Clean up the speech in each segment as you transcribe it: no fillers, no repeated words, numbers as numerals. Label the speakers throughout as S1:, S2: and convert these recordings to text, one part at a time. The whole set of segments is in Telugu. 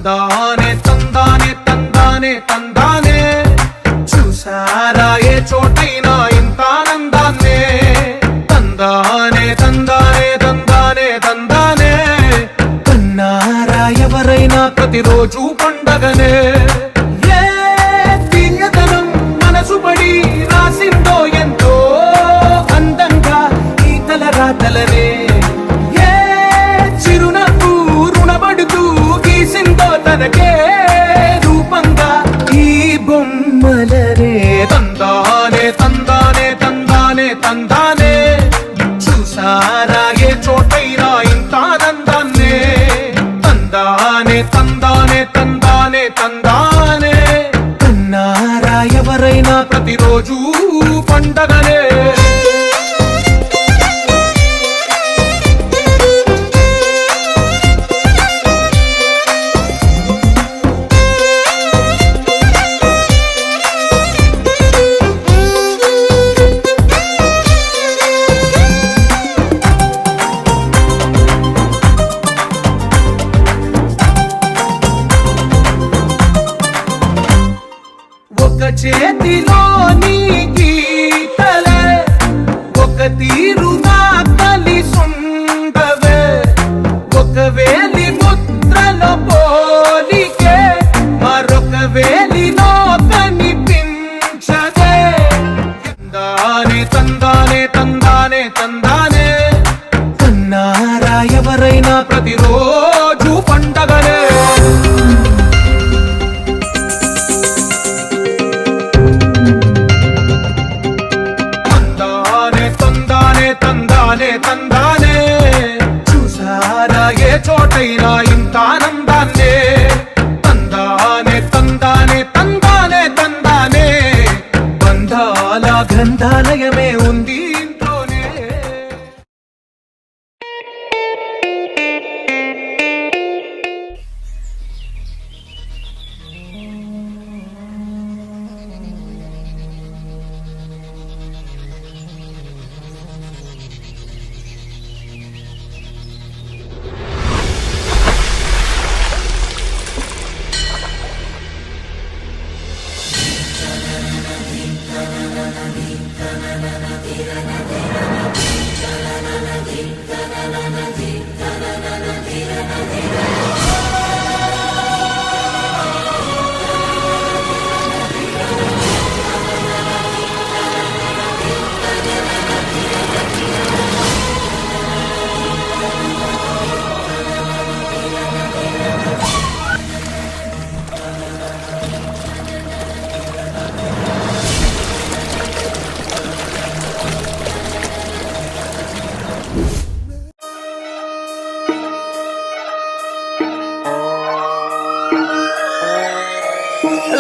S1: తందానే తందానే తందానే తందానే చూసారా ఏ చోటైనా ఇంత ఆనందాన్నే తందానే తందానే తందానే తందానే కన్నారా ఎవరైనా ప్రతిరోజు పండగనే ఏ తీయదనం మనసు పడి రాసిందో ఎంతో అందంగా ఈ తల రాతలనే ఏ చిరునవ్వు రుణపడుతూ గీసిందో తనకే రూపంగా ఈ బొమ్మలనే తందానే తందానే తందానే తందానే చూసారా ఏ చోటైనా ఇంత ఆనందాన్నే తందానే తందానే తందానే తందానే కన్నారా ఎవరైనా ప్రతిరోజు పండగనే ఒక చేతిలోని గీతలే ఒక తీరుగా కలిసుండవే ఒక వేలి ముద్రలో పోలికే మరొక వేలిలో కనిపించదే తందానే తందానే తందానే తందానే కన్నారా ఎవరైనా ప్రతిరోజు పండగనే తందానే తందానే చూసారా ఏ చోటైనా ఇంత ఆనందాన్నే తందానే తందానే తందానే తందానే బంధాల గ్రంథాలయమే ఉంది ఇంట్లోనే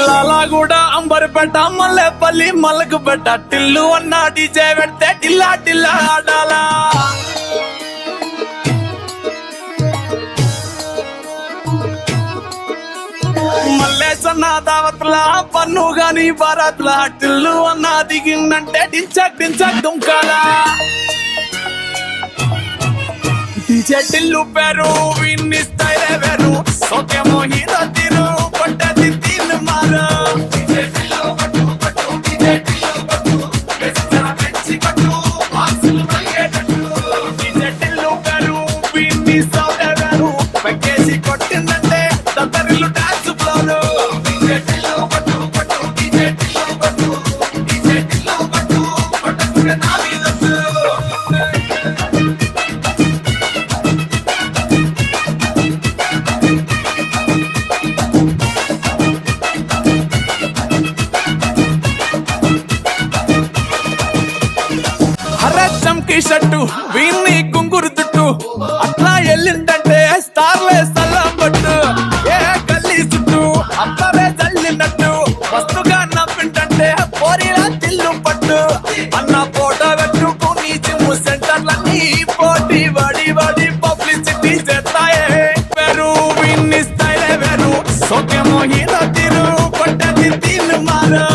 S2: లాలాగూడ అంబర్పేట మల్లెపల్లి మలకపేట టిల్లు అన్న డీజే పెడితే టిల్లా టిల్లా ఆడాలా మల్లేసన్న దావత్ల పన్ను గాని భారత్ల టిల్లు అన్న దిగిందంటే డించక్ డించక్ దుంకాలా డీజే టిల్లు పేరు విన్ని స్టైల్ వేరు సోకేమో హీరో తీరు పట్టది తీన్ మారు డీజే టిల్లు పట్టు పట్టు డీజే టిల్లు పట్టు వెచ్చన పెంచి పట్టు ఆక్సిల్ మల్గేటట్టు డీజే టిల్లు పేరు విన్ని స్టైల్ వేరు పెక్కేసి కొట్టిందంటే తత్తరిల్లు డాన్స్ ఫ్లోర్ డీజే టిల్లు పట్టు పట్టు డీజే టిల్లు పట్టు డీజే టిల్లు పట్టు పట్టుకునే నా వీరసు షట్టు వీన్ని కుంగురు చుట్టు అట్లా ఎల్లిందంటే స్టార్లే సల్లం పట్టు ఏ గల్లీ చుట్టూ అట్లనే జల్లినట్టు మస్తుగా నవ్విందంటే పోరీలా తిల్లు పట్టు అన్న ఫోటో పెట్టుకుని జిమ్ సెంటర్లన్నీ పోటీ వడి వడి పబ్లిసిటీ చేస్తాయే పేరు విన్ని స్టైలే వేరు సోకేమో హీరో తీరు కొట్టది తీన్ మారు